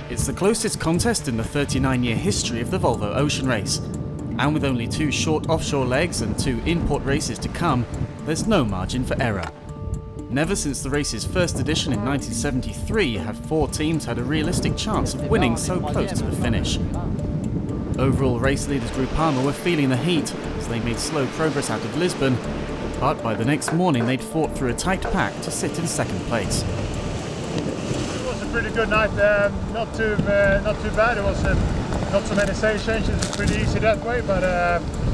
It's the closest contest in the 39-year history of the Volvo Ocean Race. And with only 2 short offshore legs and 2 import races to come, there's no margin for error. Never since the race's first edition in 1973 have 4 teams had a realistic chance of winning so close to the finish. Overall race leaders Groupama were feeling the heat as they made slow progress out of Lisbon, but by the next morning they'd fought through a tight pack to sit in second place. It was a pretty good night, not too bad. It was not so many sail changes, it was pretty easy that way, but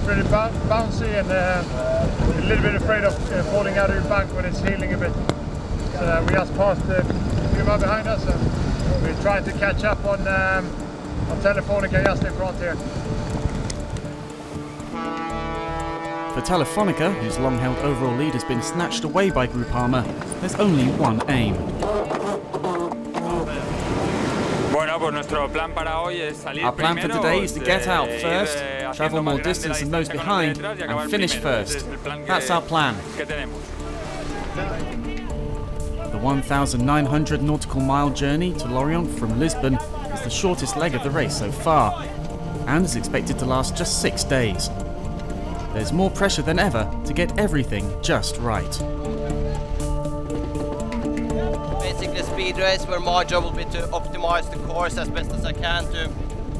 pretty bouncy and a little bit afraid of falling out of the bank when it's heeling a bit. So we just passed Puma behind us and we're trying to catch up on Telefonica just in front here. For Telefonica, whose long-held overall lead has been snatched away by Groupama, there's only one aim. Our plan for today is to get out first, travel more distance than those behind, and finish first. That's our plan. The 1,900 nautical mile journey to Lorient from Lisbon is the shortest leg of the race so far, and is expected to last just 6 days. There's more pressure than ever to get everything just right. Basically a speed race where my job will be to optimize the course as best as I can to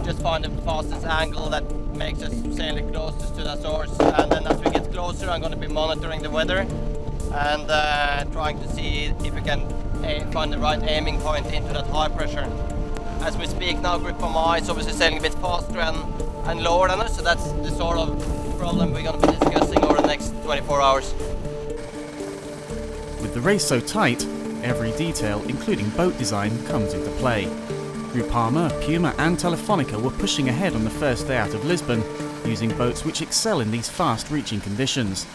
just find the fastest angle that makes us sail the closest to the source. And then as we get closer, I'm going to be monitoring the weather and trying to see if we can find the right aiming point into that high pressure. As we speak now, Groupama is obviously sailing a bit faster and lower than us, so that's the sort of problem we're going to be discussing over the next 24 hours. With the race so tight, every detail, including boat design, comes into play. Groupama, Puma and Telefonica were pushing ahead on the first day out of Lisbon, using boats which excel in these fast-reaching conditions.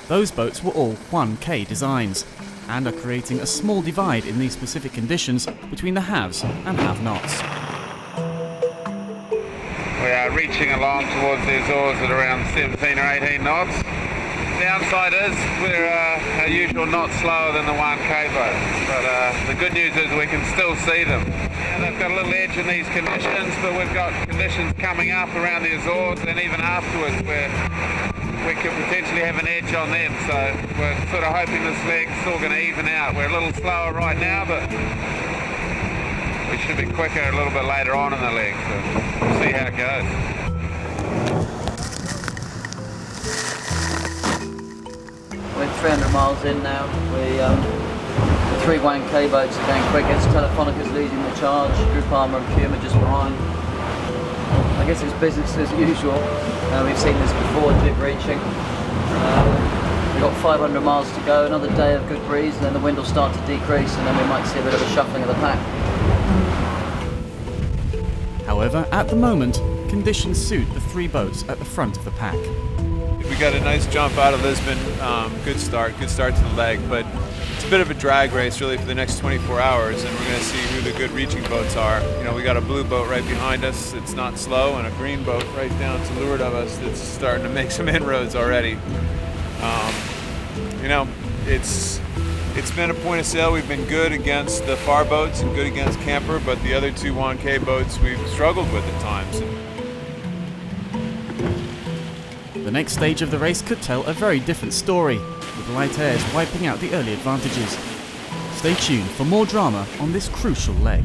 Those boats were all Juan K designs, and are creating a small divide in these specific conditions between the haves and have-nots. We are reaching along towards the Azores at around 17 or 18 knots. Downside is we're our usual knot slower than the 1K boat, but the good news is we can still see them. Yeah, they've got a little edge in these conditions, but we've got conditions coming up around the Azores and even afterwards where we could potentially have an edge on them, so we're sort of hoping this leg's still going to even out. We're a little slower right now, but we should be quicker a little bit later on in the leg, so we'll see how it goes. We're 300 miles in now. The 3 1K boats are going quickest. Telefonica's leading the charge, Groupama and Puma just behind. I guess it's business as usual. We've seen this before, jib reaching. We've got 500 miles to go, another day of good breeze, and then the wind will start to decrease, and then we might see a bit of a shuffling of the pack. However, at the moment, conditions suit the 3 boats at the front of the pack. We got a nice jump out of Lisbon, good start to the leg, but it's a bit of a drag race really for the next 24 hours, and we're going to see who the good reaching boats are. You know, we got a blue boat right behind us, it's not slow, and a green boat right down to leeward of us that's starting to make some inroads already. You know, it's been a point of sale. We've been good against the far boats and good against camper, but the other 2 1K boats we've struggled with at times. The next stage of the race could tell a very different story, with light airs wiping out the early advantages. Stay tuned for more drama on this crucial leg.